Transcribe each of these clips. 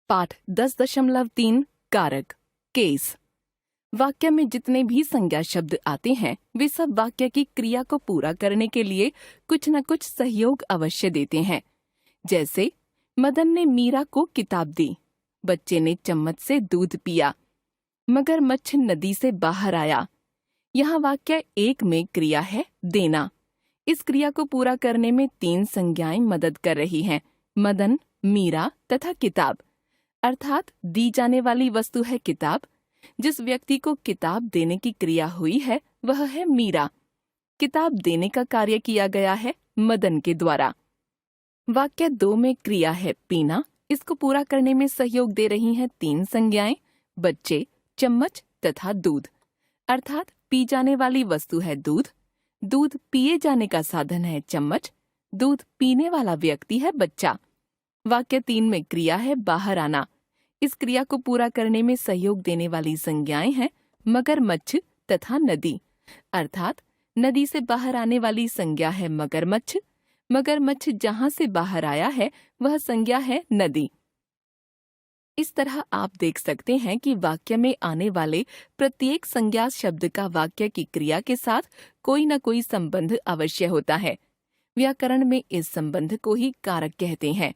पाठ 10.3 कारक केस। वाक्य में जितने भी संज्ञा शब्द आते हैं वे सब वाक्य की क्रिया को पूरा करने के लिए कुछ न कुछ सहयोग अवश्य देते हैं। जैसे मदन ने मीरा को किताब दी, बच्चे ने चम्मच से दूध पिया, मगरमच्छ नदी से बाहर आया। यहाँ वाक्य एक में क्रिया है देना। इस क्रिया को पूरा करने में 3 संज्ञाएं मदद कर रही हैं, मदन, मीरा तथा किताब। अर्थात दी जाने वाली वस्तु है किताब। जिस व्यक्ति को किताब देने की क्रिया हुई है वह है मीरा। किताब देने का कार्य किया गया है मदन के द्वारा। वाक्य 2 में क्रिया है पीना। इसको पूरा करने में सहयोग दे रही हैं 3 संज्ञाएं, बच्चे, चम्मच तथा दूध। अर्थात पी जाने वाली वस्तु है दूध, दूध पिए जाने का साधन है चम्मच, दूध पीने वाला व्यक्ति है बच्चा। वाक्य 3 में क्रिया है बाहर आना। इस क्रिया को पूरा करने में सहयोग देने वाली संज्ञाएं हैं मगरमच्छ तथा नदी। अर्थात नदी से बाहर आने वाली संज्ञा है मगरमच्छ, मगरमच्छ जहाँ से बाहर आया है वह संज्ञा है नदी। इस तरह आप देख सकते हैं कि वाक्य में आने वाले प्रत्येक संज्ञा शब्द का वाक्य की क्रिया के साथ कोई न कोई संबंध अवश्य होता है। व्याकरण में इस संबंध को ही कारक कहते हैं।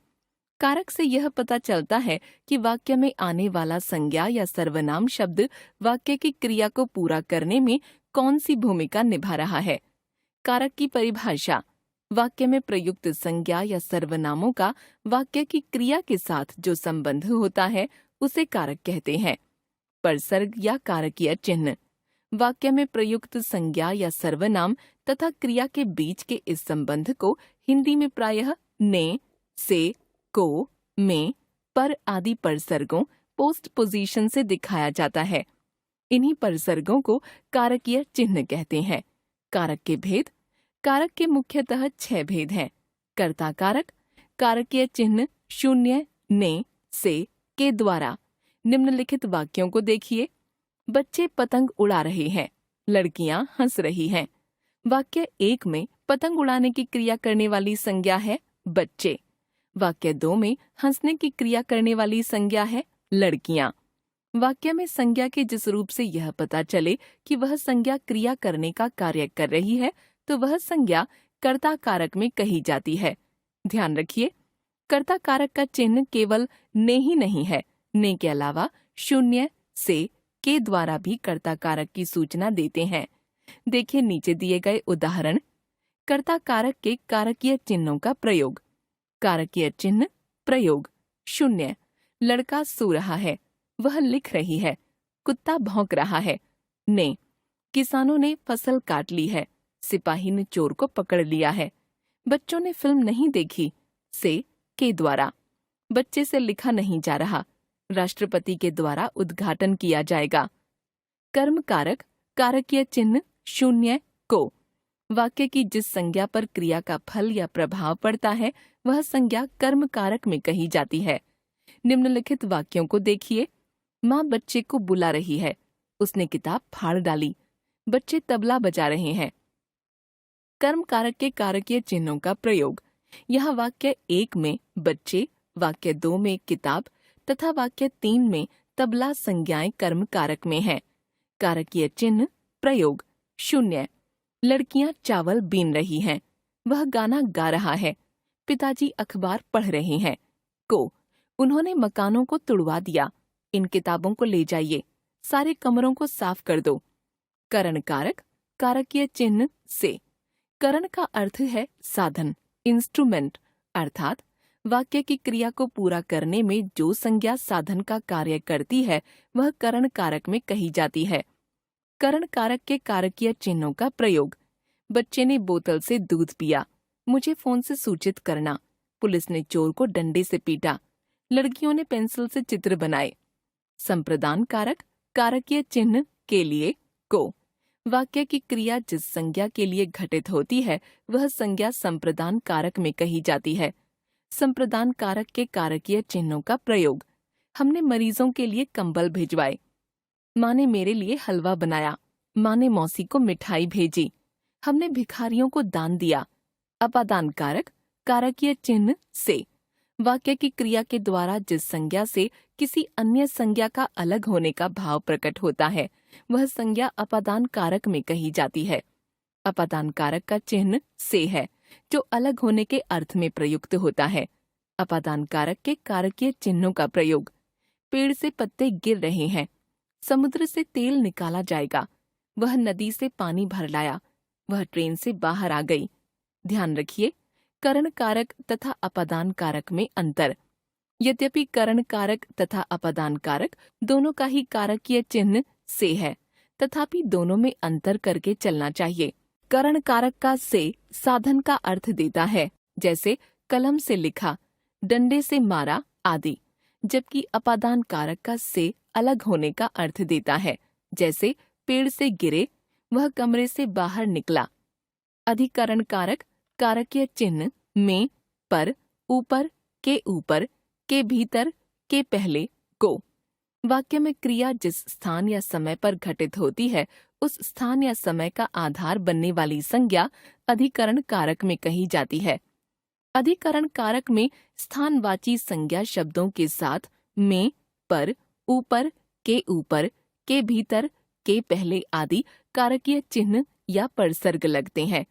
कारक से यह पता चलता है कि वाक्य में आने वाला संज्ञा या सर्वनाम शब्द वाक्य की क्रिया को पूरा करने में कौन सी भूमिका निभा रहा है। कारक की परिभाषा: वाक्य में प्रयुक्त संज्ञा या सर्वनामों का वाक्य की क्रिया के साथ जो संबंध होता है उसे कारक कहते हैं। परसर्ग या कारकीय चिन्ह: वाक्य में प्रयुक्त संज्ञा या सर्वनाम तथा क्रिया के बीच के इस संबंध को हिंदी में प्रायः ने, से, को, में, पर आदि परसर्गों पोस्ट पोजीशन से दिखाया जाता है। इन्हीं परसर्गों को कारकीय चिन्ह कहते हैं। कारक के भेद: कारक के मुख्यतः 6 भेद हैं। कर्ता कारक: कारकीय चिन्ह शून्य, ने, से, के द्वारा। निम्नलिखित वाक्यों को देखिए। बच्चे पतंग उड़ा रहे हैं, लड़कियां हंस रही हैं। वाक्य 1 में पतंग उड़ाने की क्रिया करने वाली संज्ञा है बच्चे। वाक्य 2 में हंसने की क्रिया करने वाली संज्ञा है लड़कियां। वाक्य में संज्ञा के जिस रूप से यह पता चले कि वह संज्ञा क्रिया करने का कार्य कर रही है तो वह संज्ञा कर्ता कारक में कही जाती है। ध्यान रखिए, कर्ता कारक का चिन्ह केवल ने ही नहीं है। ने के अलावा शून्य, से, के द्वारा भी कर्ता कारक की सूचना देते हैं। देखिए नीचे दिए गए उदाहरण। कर्ता कारक के कारकीय चिन्हों का प्रयोग। कारकीय चिन्ह प्रयोग: शून्य, लड़का सो रहा है, वह लिख रही है, कुत्ता भौंक रहा है। ने, किसानों ने फसल काट ली है, सिपाही ने चोर को पकड़ लिया है, बच्चों ने फिल्म नहीं देखी। से, के द्वारा, बच्चे से लिखा नहीं जा रहा, राष्ट्रपति के द्वारा उद्घाटन किया जाएगा। कर्म कारक कारकीय चिन्ह शून्य, को। वाक्य की जिस संज्ञा पर क्रिया का फल या प्रभाव पड़ता है वह संज्ञा कर्म कारक में कही जाती है। निम्नलिखित वाक्यों को देखिए। माँ बच्चे को बुला रही है, उसने किताब फाड़ डाली, बच्चे तबला बजा रहे हैं। कर्म कारक के कारकीय चिन्हों का प्रयोग। यहाँ वाक्य 1 में बच्चे, वाक्य 2 में किताब तथा वाक्य 3 में तबला संज्ञाएं कर्म कारक में हैं। कारकीय चिन्ह प्रयोग: शून्य, लड़कियां चावल बीन रही हैं, वह गाना गा रहा है, पिताजी अखबार पढ़ रहे हैं। को, उन्होंने मकानों को तुड़वा दिया, इन किताबों को ले जाइए, सारे कमरों को साफ कर दो। करण कारक कारकीय चिन्ह से। करण का अर्थ है साधन, इंस्ट्रूमेंट। अर्थात वाक्य की क्रिया को पूरा करने में जो संज्ञा साधन का कार्य करती है वह करण कारक में कही जाती है। करण कारक के कारकीय चिन्हों का प्रयोग। बच्चे ने बोतल से दूध पिया, मुझे फोन से सूचित करना, पुलिस ने चोर को डंडे से पीटा, लड़कियों ने पेंसिल से चित्र बनाए। संप्रदान कारक कारकीय चिन्ह के लिए, को। वाक्य की क्रिया जिस संज्ञा के लिए घटित होती है वह संज्ञा संप्रदान कारक में कही जाती है। संप्रदान कारक के कारकीय चिन्हों का प्रयोग। हमने मरीजों के लिए कंबल भिजवाए, माँ ने मेरे लिए हलवा बनाया, माँ ने मौसी को मिठाई भेजी, हमने भिखारियों को दान दिया। अपादान कारक कारकीय चिन्ह से। वाक्य की क्रिया के द्वारा जिस संज्ञा से किसी अन्य संज्ञा का अलग होने का भाव प्रकट होता है वह संज्ञा अपादान कारक में कही जाती है। अपादान कारक का चिन्ह से है जो अलग होने के अर्थ में प्रयुक्त होता है। अपादान कारक के कारकीय चिन्हों का प्रयोग। पेड़ से पत्ते गिर रहे हैं, समुद्र से तेल निकाला जाएगा, वह नदी से पानी भर लाया, वह ट्रेन से बाहर आ गई। ध्यान रखिए, करण कारक तथा अपादान कारक में अंतर। यद्यपि करण कारक तथा अपादान कारक दोनों का ही कारकीय चिन्ह से है, तथापि दोनों में अंतर करके चलना चाहिए। करण कारक का से साधन का अर्थ देता है, जैसे कलम से लिखा, डंडे से मारा आदि, जबकि अपादान कारक का से अलग होने का अर्थ देता है, जैसे पेड़ से गिरे, वह कमरे से बाहर निकला। अधिकरण कारक कारकीय चिन्ह में, पर, ऊपर, के भीतर, के पहले, को। वाक्य में क्रिया जिस स्थान या समय पर घटित होती है उस स्थान या समय का आधार बनने वाली संज्ञा अधिकरण कारक में कही जाती है। अधिकरण कारक में स्थानवाची संज्ञा शब्दों के साथ में, पर, ऊपर, के भीतर, के पहले आदि कारकीय चिन्ह या परसर्ग लगते हैं।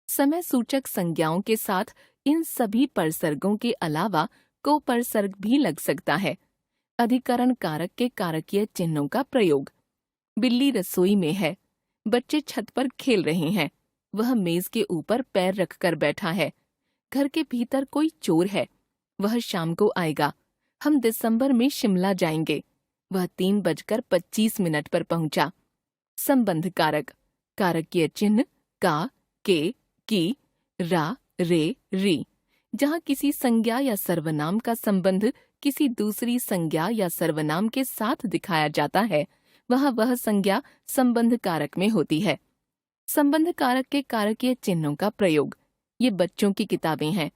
समय सूचक संज्ञाओं के साथ इन सभी परसर्गों के अलावा को परसर्ग भी लग सकता है। अधिकरण कारक के कारकीय चिन्हों का प्रयोग। बिल्ली रसोई में है, बच्चे छत पर खेल रहे हैं, वह मेज के ऊपर पैर रखकर बैठा है। घर के भीतर कोई चोर है, वह शाम को आएगा। हम दिसंबर में शिमला जाएंगे, वह 3:25 पर पहुंचा। संबंध कारक कारकीय चिन्ह का, के, की, रा, रे, री। जहाँ किसी संज्ञा या सर्वनाम का संबंध किसी दूसरी संज्ञा या सर्वनाम के साथ दिखाया जाता है वह संज्ञा संबंध कारक में होती है। संबंध कारक के कारकीय चिन्हों का प्रयोग। ये बच्चों की किताबें हैं।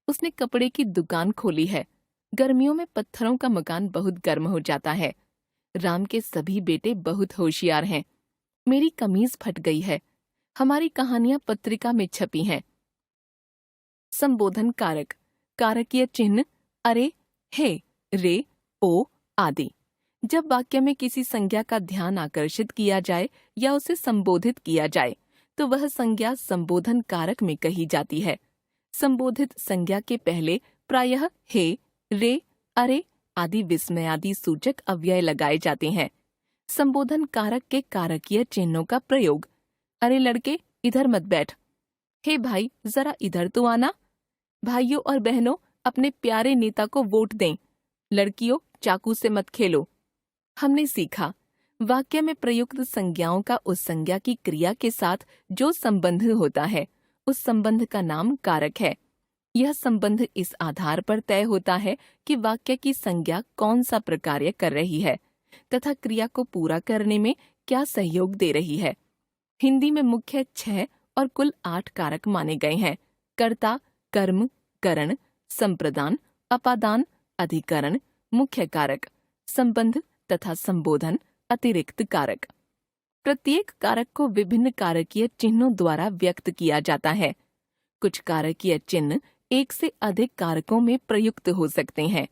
उसने कपड़े की दुकान खोली है। गर्मियों में पत्थरों का मकान बहुत गर्म हो जाता है। राम के सभी बेटे बहुत होशियार हैं। मेरी कमीज फट गई है। हमारी कहानियां पत्रिका में छपी हैं। संबोधन कारक कारकीय चिन्ह अरे, हे, रे, ओ आदि। जब वाक्य में किसी संज्ञा का ध्यान आकर्षित किया जाए या उसे संबोधित किया जाए तो वह संज्ञा संबोधन कारक में कही जाती है। संबोधित संज्ञा के पहले प्रायः हे, रे, अरे आदि विस्मयादि सूचक अव्यय लगाए जाते हैं। संबोधन कारक के कारकीय चिन्हों का प्रयोग। अरे लड़के, इधर मत बैठ। हे भाई, जरा इधर तो आना। भाइयों और बहनों, अपने प्यारे नेता को वोट दें। लड़कियों, चाकू से मत खेलो। हमने सीखा, वाक्य में प्रयुक्त संज्ञाओं का उस संज्ञा की क्रिया के साथ जो संबंध होता है उस संबंध का नाम कारक है। यह संबंध इस आधार पर तय होता है कि वाक्य की संज्ञा कौन सा प्रकार्य कर रही है तथा क्रिया को पूरा करने में क्या सहयोग दे रही है। हिंदी में मुख्य 6 और कुल 8 कारक माने गए हैं। कर्ता, कर्म, करण, संप्रदान, अपादान, अधिकरण, मुख्य कारक, संबंध तथा संबोधन, अतिरिक्त कारक। प्रत्येक कारक को विभिन्न कारकीय चिन्हों द्वारा व्यक्त किया जाता है। कुछ कारकीय चिन्ह एक से अधिक कारकों में प्रयुक्त हो सकते हैं।